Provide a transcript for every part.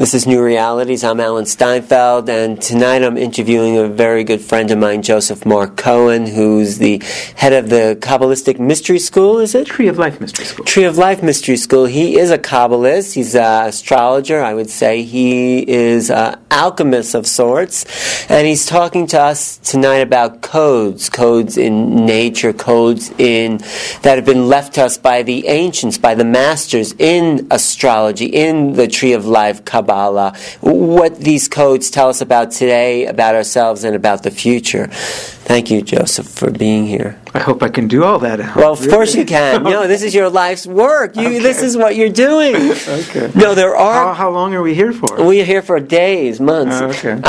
This is New Realities. I'm Alan Steinfeld, and tonight I'm interviewing a very good friend of mine, Marc Cohen, who's the head of the Kabbalistic Mystery School, is it? Tree of Life Mystery School. Tree of Life Mystery School. He is a Kabbalist. He's an astrologer, I would say. He is an alchemist of sorts, and he's talking to us tonight about codes in nature, that have been left to us by the ancients, by the masters in astrology, in the Tree of Life, Kabalah, what these codes tell us about today, about ourselves, and about the future. Thank you, Joseph, for being here. I hope I can do all that. Well, of course you can. This is your life's work. Okay. This is what you're doing. Okay. No, there are... How long are we here for? We're here for days, months. Okay.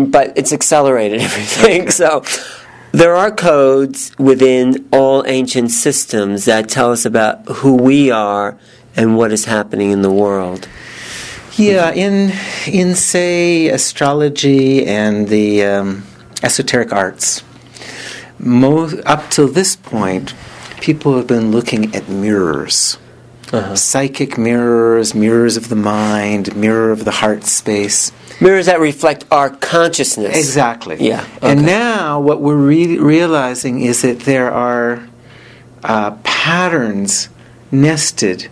But it's accelerated everything. Okay. So there are codes within all ancient systems that tell us about who we are and what is happening in the world. Yeah, in say astrology and the esoteric arts, up till this point, people have been looking at mirrors, psychic mirrors, mirrors of the mind, mirror of the heart space. Mirrors that reflect our consciousness. Exactly. Yeah. Okay. And now what we're realizing is that there are patterns nested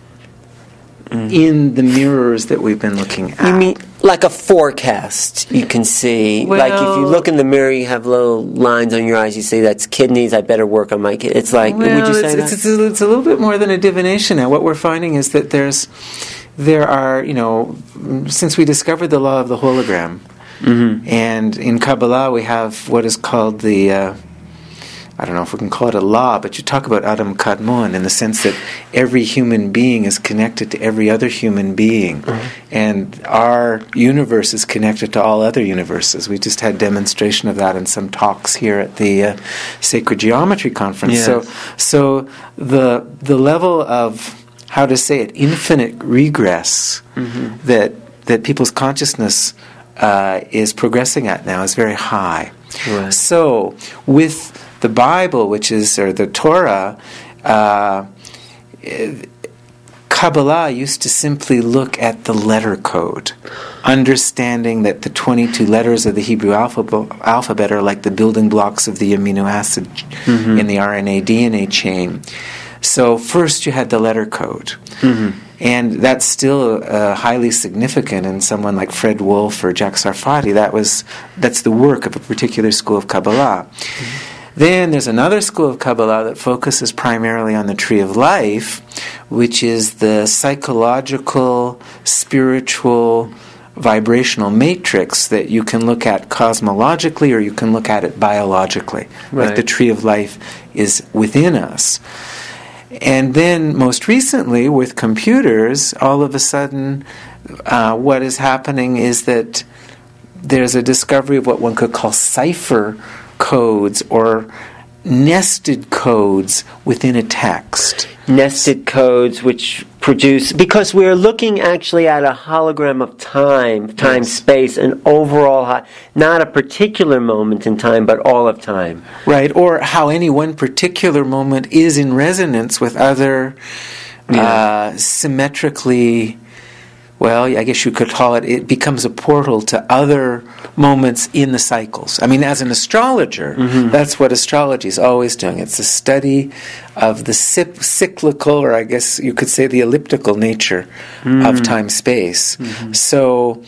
in the mirrors that we've been looking at. You mean like a forecast you can see? Well, like if you look in the mirror, you have little lines on your eyes, you say, that's kidneys, I better work on my kidneys. It's like, would you say that? It's a little bit more than a divination now. What we're finding is that there are, since we discovered the law of the hologram, and in Kabalah we have what is called the... I don't know if we can call it a law, but you talk about Adam Kadmon in the sense that every human being is connected to every other human being. And our universe is connected to all other universes. We just had demonstration of that in some talks here at the Sacred Geometry Conference. Yes. So the level of, how to say it, infinite regress that people's consciousness is progressing at now is very high. Right. So with the Bible, or the Torah, Kabbalah used to simply look at the letter code, understanding that the 22 letters of the Hebrew alphabet are like the building blocks of the amino acid in the RNA DNA chain. So first you had the letter code. And that's still highly significant in someone like Fred Wolf or Jack Sarfati. That's the work of a particular school of Kabbalah. Then there's another school of Kabbalah that focuses primarily on the Tree of Life, which is the psychological, spiritual, vibrational matrix that you can look at cosmologically or you can look at it biologically. Right. Like the Tree of Life is within us. And then most recently with computers, all of a sudden what is happening is that there's a discovery of what one could call cipher codes or nested codes within a text. Nested codes which produce, because we're looking actually at a hologram of time, space, and overall, not a particular moment in time, but all of time. Right, or how any one particular moment is in resonance with other symmetrically, well, I guess you could call it becomes a portal to other moments in the cycles. I mean, as an astrologer, that's what astrology is always doing. It's a study of the cyclical, or I guess you could say the elliptical nature of time-space. So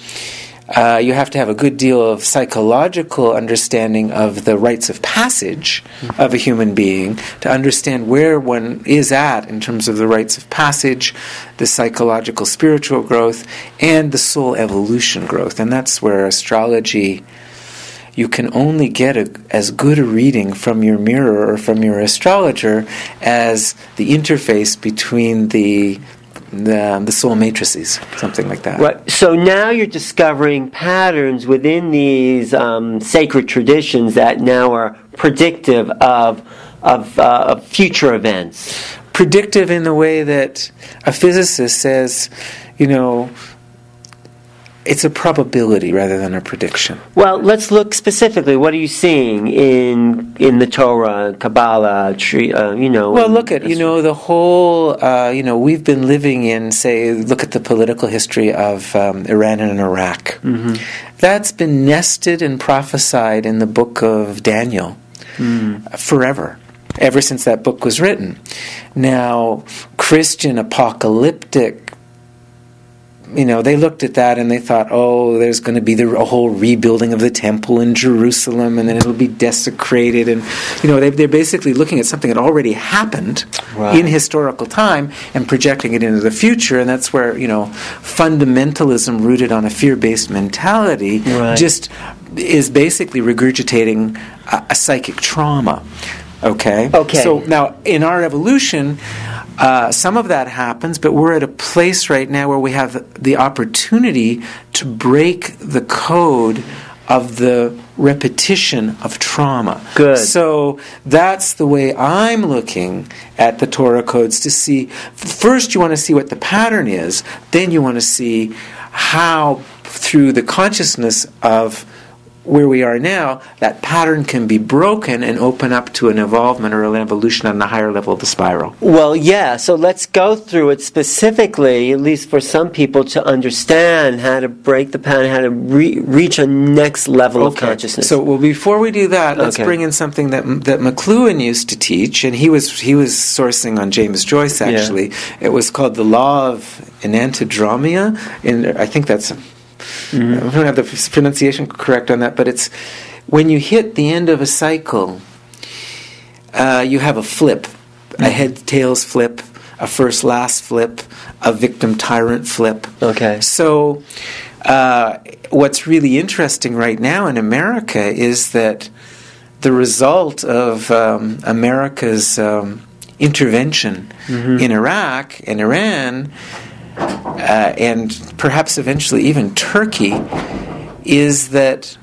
you have to have a good deal of psychological understanding of the rites of passage of a human being to understand where one is at in terms of the rites of passage, the psychological spiritual growth, and the soul evolution growth. And that's where astrology, you can only get as good a reading from your mirror or from your astrologer as the interface between the soul matrices, something like that. Right. So now you're discovering patterns within these sacred traditions that now are predictive of future events. Predictive in the way that a physicist says, it's a probability rather than a prediction. Well, let's look specifically. What are you seeing in the Torah, Kabalah, Well, look at, the whole, we've been living in, say, look at the political history of Iran and Iraq. Mm-hmm. That's been nested and prophesied in the book of Daniel forever, ever since that book was written. Now, Christian apocalyptic, they looked at that and they thought, there's going to be a whole rebuilding of the temple in Jerusalem, and then it'll be desecrated. And, they're basically looking at something that already happened in historical time and projecting it into the future. And that's where, fundamentalism rooted on a fear-based mentality just is basically regurgitating a psychic trauma. Okay? So now, in our evolution, some of that happens, but we're at a place right now where we have the opportunity to break the code of the repetition of trauma. Good. So that's the way I'm looking at the Torah codes, to see, first you want to see what the pattern is, then you want to see how, through the consciousness of where we are now, that pattern can be broken and open up to an evolvement or an evolution on the higher level of the spiral. Well, yeah, so let's go through it specifically, at least for some people, to understand how to break the pattern, how to reach a next level of consciousness. So, before we do that, let's bring in something that McLuhan used to teach, and he was sourcing on James Joyce, actually. Yeah. It was called the Law of Enantiodrama, and I think that's... I don't have the pronunciation correct on that, but it's when you hit the end of a cycle, you have a flip, a head-tails flip, a first-last flip, a victim-tyrant flip. Okay. So what's really interesting right now in America is that the result of America's intervention in Iraq and Iran, and perhaps eventually even Turkey, is that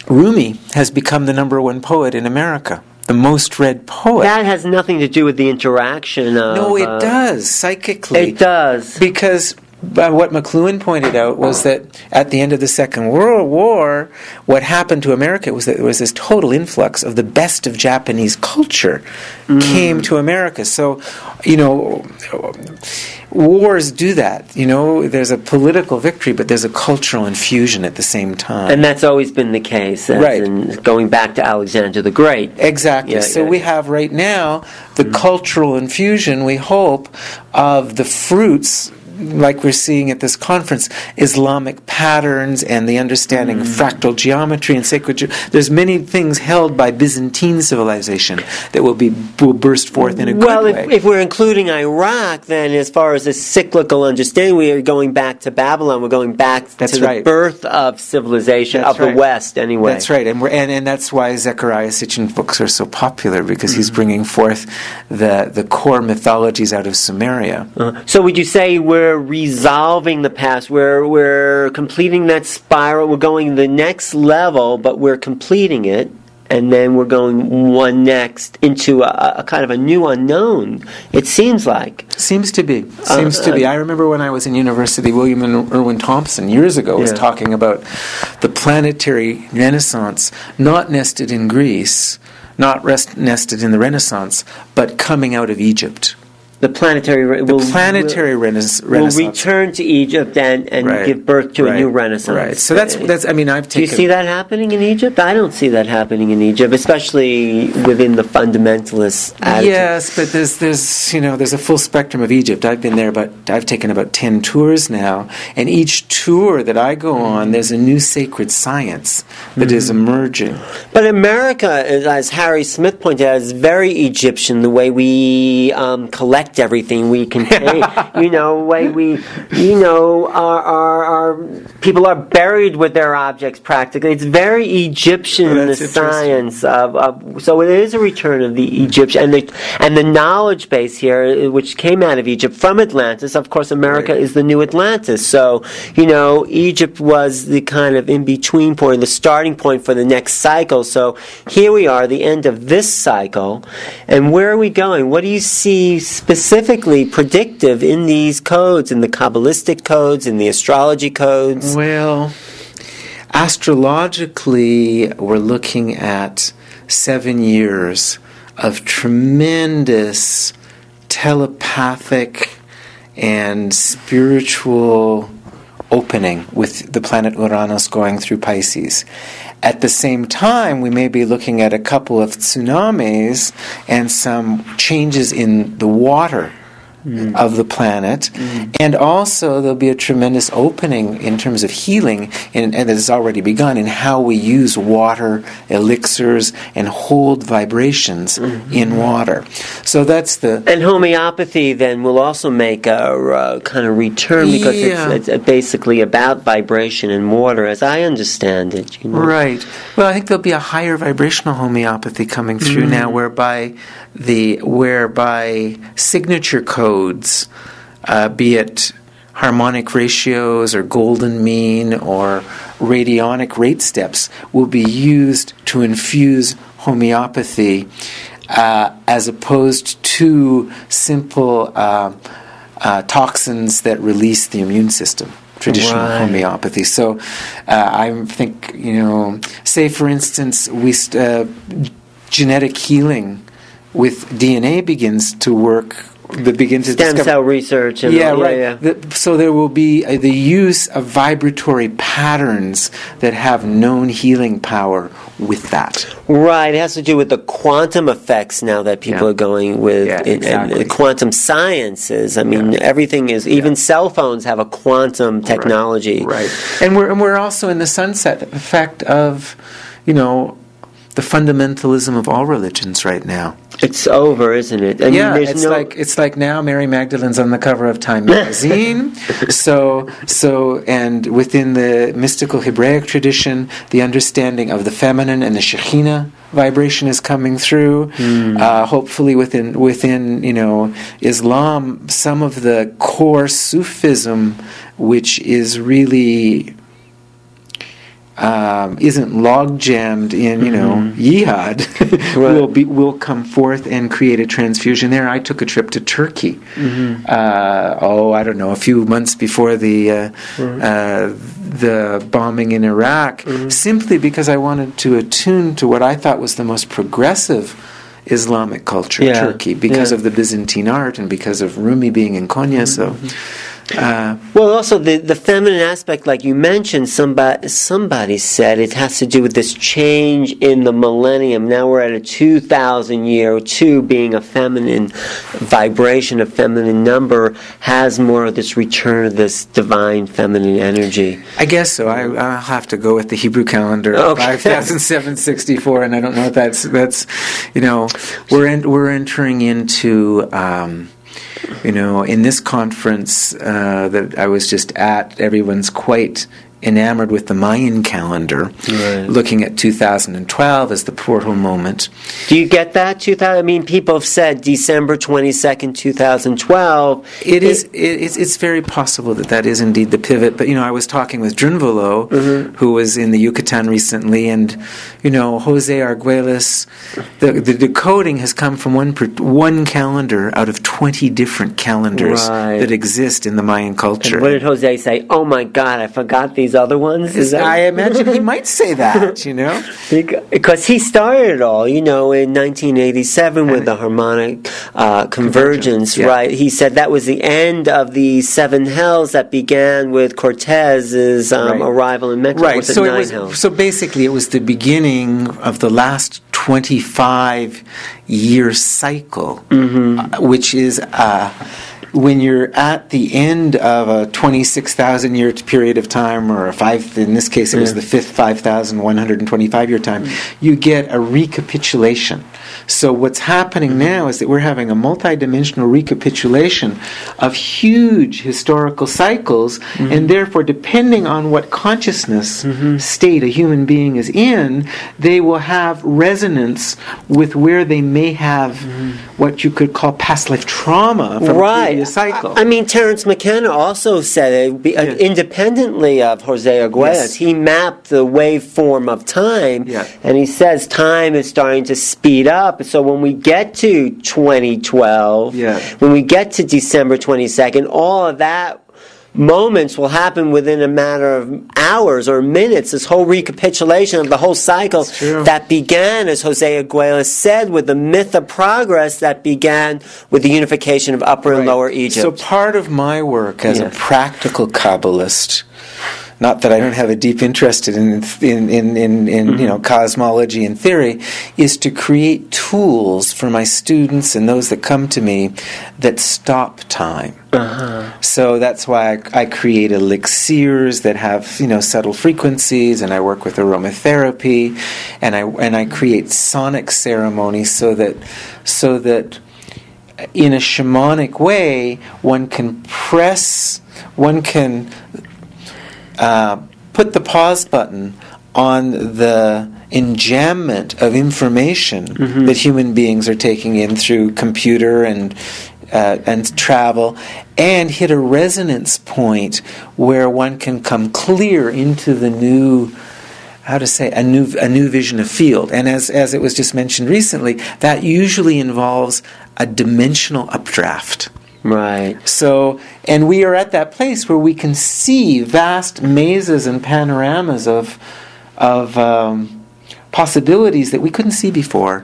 Rumi has become the number one poet in America, the most read poet. That has nothing to do with the interaction of... No, it does, psychically. It does. Because what McLuhan pointed out was that at the end of the Second World War, what happened to America was that there was this total influx of the best of Japanese culture came to America. So, wars do that. There's a political victory, but there's a cultural infusion at the same time. And that's always been the case, right? Going back to Alexander the Great. Exactly. We have right now the cultural infusion, we hope, of the fruits, like we're seeing at this conference, Islamic patterns and the understanding of fractal geometry and sacred there's many things held by Byzantine civilization that will burst forth in a good way. Well, if we're including Iraq, then as far as a cyclical understanding, we are going back to Babylon. We're going back to the birth of civilization, the West, anyway. That's right. And that's why Zecharia Sitchin's books are so popular, because he's bringing forth the core mythologies out of Sumeria. So would you say we're resolving the past, we're completing that spiral, we're going the next level, but we're completing it, and then we're going one next into a kind of a new unknown, it seems like. Seems to be. I remember when I was in university, William and Irwin Thompson years ago was talking about the planetary renaissance, not nested in Greece, not nested in the Renaissance, but coming out of Egypt. The planetary Renaissance will return to Egypt and give birth to a new Renaissance. Right. So that's. I've taken. Do you see that happening in Egypt? I don't see that happening in Egypt, especially within the fundamentalist attitude. Yes, but there's a full spectrum of Egypt. I've been there, but I've taken about 10 tours now, and each tour that I go on, there's a new sacred science that is emerging. But America, as Harry Smith pointed out, is very Egyptian. The way we collect everything we can take, way we, our people are buried with their objects practically. It's very Egyptian, the science of so it is a return of the Egyptian and the knowledge base here, which came out of Egypt from Atlantis. Of course, America is the new Atlantis. So, Egypt was the kind of in-between point, the starting point for the next cycle. So here we are, the end of this cycle, and where are we going? What do you see specifically specifically predictive in these codes, in the Kabbalistic codes, in the astrology codes? Well, astrologically, we're looking at 7 years of tremendous telepathic and spiritual opening with the planet Uranus going through Pisces. At the same time, we may be looking at a couple of tsunamis and some changes in the water of the planet, and also there'll be a tremendous opening in terms of healing, and that has already begun, in how we use water, elixirs, and hold vibrations in water. So that's the... And homeopathy then will also make a kind of return, because it's basically about vibration and water, as I understand it. You know? Right. Well, I think there'll be a higher vibrational homeopathy coming through now, whereby signature codes, be it harmonic ratios or golden mean or radionic rate steps, will be used to infuse homeopathy as opposed to simple toxins that release the immune system. Traditional homeopathy. So I think, say for instance, genetic healing with DNA begins to work. Stem cell research. And So there will be the use of vibratory patterns that have known healing power with that. Right. It has to do with the quantum effects now that people are going with, and quantum sciences. I mean, everything is, even cell phones have a quantum technology. Right. And we're also in the sunset effect of, the fundamentalism of all religions right now. It's over, isn't it? It's like now Mary Magdalene's on the cover of Time magazine. And within the mystical Hebraic tradition, the understanding of the feminine and the Shekhinah vibration is coming through. Hopefully within Islam, some of the core Sufism, which is really isn't log jammed in jihad, will come forth and create a transfusion there. I took a trip to Turkey. I don't know, a few months before the bombing in Iraq, simply because I wanted to attune to what I thought was the most progressive Islamic culture, Turkey, because of the Byzantine art and because of Rumi being in Konya. Well, also the feminine aspect, like you mentioned, somebody said it has to do with this change in the millennium. Now we're at a 2,000 year, 2 being a feminine vibration, a feminine number, has more of this return of this divine feminine energy. I guess so. I'll have to go with the Hebrew calendar, 5,764, and I don't know if that's we're entering into. In this conference that I was just at, everyone's quite enamored with the Mayan calendar, looking at 2012 as the portal moment. Do you get that? People have said December 22nd, 2012. It's very possible that is indeed the pivot. But, I was talking with Drunvalo, who was in the Yucatan recently, and, Jose Arguelles, the decoding has come from one calendar out of 20 different calendars that exist in the Mayan culture. And what did Jose say? Oh my God, I forgot these other ones? I imagine he might say that, Because he started it all, in 1987 with the harmonic convergence, right? He said that was the end of the 7 hells that began with Cortez's arrival in Mexico. Right, so basically it was the beginning of the last 25-year cycle, which is... when you're at the end of a 26,000-year period of time, or in this case it was the 5th 5,125-year time, you get a recapitulation. So what's happening now is that we're having a multidimensional recapitulation of huge historical cycles, and therefore, depending on what consciousness state a human being is in, they will have resonance with where they may have what you could call past life trauma from previous a cycle. I mean, Terence McKenna also said it, independently of Jose Arguelles, he mapped the waveform of time, and he says time is starting to speed up. So when we get to 2012, when we get to December 22nd, all of that moments will happen within a matter of hours or minutes. This whole recapitulation of the whole cycle that began, as Jose Arguelles said, with the myth of progress that began with the unification of Upper and Lower Egypt. So part of my work as a practical Kabbalist, not that I don't have a deep interest in cosmology and theory, is to create tools for my students and those that come to me that stop time. So that's why I create elixirs that have subtle frequencies, and I work with aromatherapy, and I create sonic ceremonies so that in a shamanic way one can put the pause button on the enjambment of information that human beings are taking in through computer and travel, and hit a resonance point where one can come clear into the new, a new vision of field. And as it was just mentioned recently, that usually involves a dimensional updraft. Right. So, and we are at that place where we can see vast mazes and panoramas of possibilities that we couldn't see before.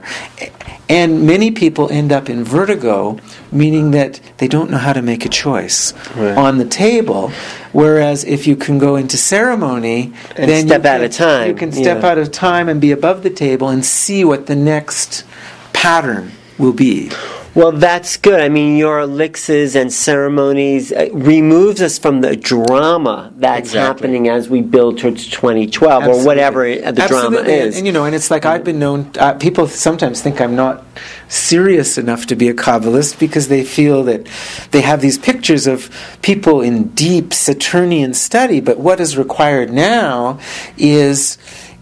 And many people end up in vertigo, meaning that they don't know how to make a choice on the table. Whereas if you can go into ceremony, and then step out of time. You can step out of time and be above the table and see what the next pattern will be. Well, that's good. I mean, your elixirs and ceremonies removes us from the drama that's happening as we build towards 2012 or whatever the drama is. And it's like I've been known, people sometimes think I'm not serious enough to be a Kabbalist because they feel that they have these pictures of people in deep Saturnian study, but what is required now is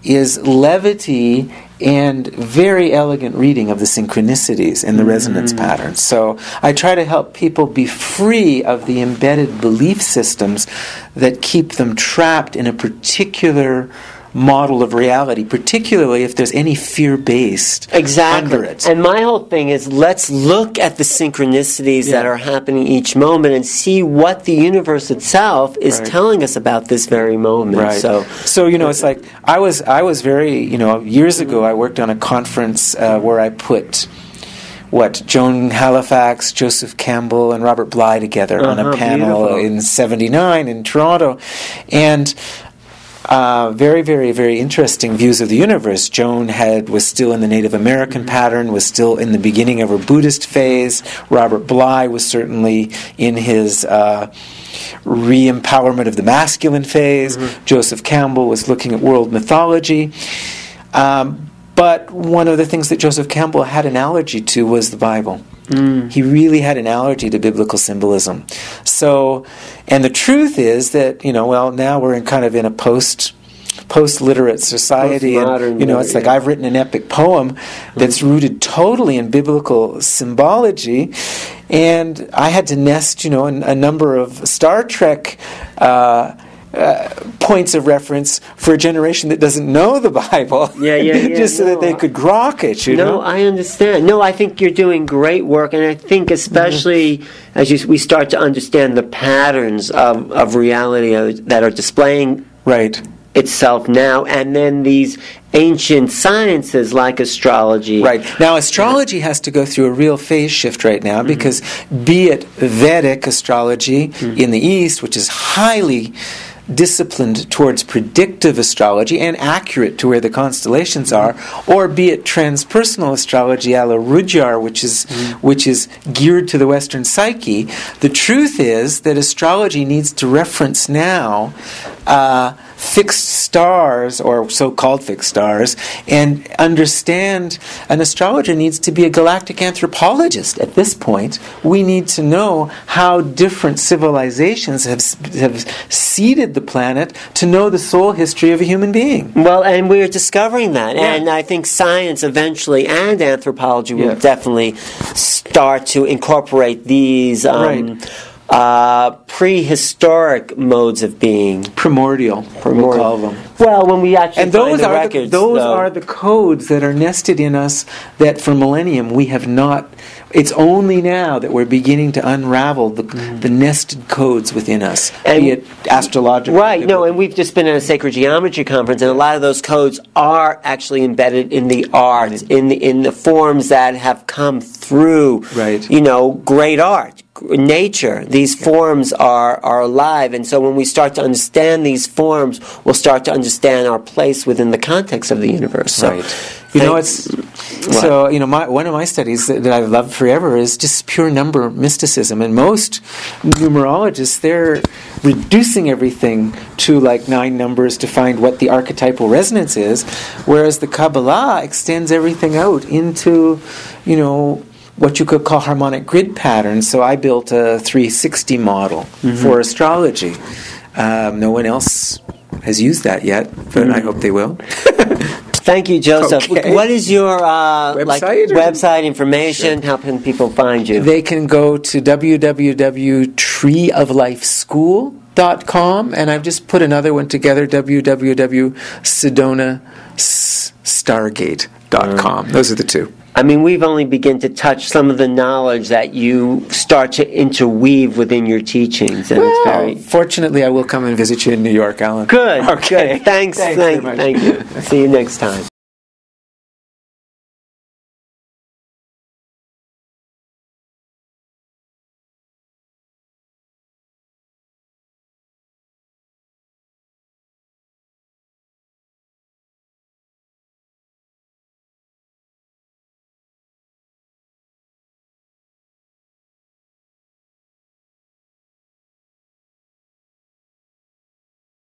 levity and very elegant reading of the synchronicities and the resonance patterns. So I try to help people be free of the embedded belief systems that keep them trapped in a particular model of reality, particularly if there's any fear-based under it. And my whole thing is, let's look at the synchronicities that are happening each moment and see what the universe itself is telling us about this very moment. So it's like I was very years ago I worked on a conference where I put Joan Halifax, Joseph Campbell, and Robert Bly together on a panel in '79 in Toronto, and very, very, very interesting views of the universe. Joan was still in the Native American pattern, was still in the beginning of her Buddhist phase. Robert Bly was certainly in his re-empowerment of the masculine phase. Joseph Campbell was looking at world mythology. But one of the things that Joseph Campbell had an allergy to was the Bible. He really had an allergy to biblical symbolism. So, and the truth is that, now we're in a post-literate society, and it's like I've written an epic poem that's rooted totally in biblical symbology, and I had to nest, a number of Star Trek points of reference for a generation that doesn't know the Bible, just so that they could grok it. No, I understand. No, I think you're doing great work, and I think especially as we start to understand the patterns of reality that are displaying itself now, and then these ancient sciences like astrology. Right. Now, astrology has to go through a real phase shift right now because be it Vedic astrology in the East, which is highly disciplined towards predictive astrology and accurate to where the constellations are, or be it transpersonal astrology a la Rudyard, which is geared to the Western psyche. The truth is that astrology needs to reference now fixed stars, or so-called fixed stars, and understand. An astrologer needs to be a galactic anthropologist at this point. We need to know how different civilizations have seeded the planet to know the soul history of a human being. Well, and we're discovering that. Yeah. And I think science eventually and anthropology will definitely start to incorporate these prehistoric modes of being. Primordial. We'll call them. Well, when we actually and those find the are records, those are the codes that are nested in us that for millennium we have not. It's only now that we're beginning to unravel the nested codes within us, and be it astrological. Right, no, and we've just been at a sacred geometry conference, and a lot of those codes are actually embedded in the art, in the forms that have come through, great art, nature. These forms are alive, and so when we start to understand these forms, we'll start to understand our place within the context of the universe. So, one of my studies that I've loved forever is just pure number mysticism, and most numerologists, they're reducing everything to like 9 numbers to find what the archetypal resonance is, whereas the Kabalah extends everything out into, what you could call harmonic grid patterns. So I built a 360 model for astrology. No one else has used that yet, but I hope they will. Thank you, Joseph. Okay. What is your website information? Sure. How can people find you? They can go to www.treeoflifeschool.com, and I've just put another one together, www.sedonastargate.com. Those are the two. I mean, we've only begun to touch some of the knowledge that you start to interweave within your teachings, and it's very. Fortunately, I will come and visit you in New York, Alan. Good. Okay. Good. Thank you. See you next time.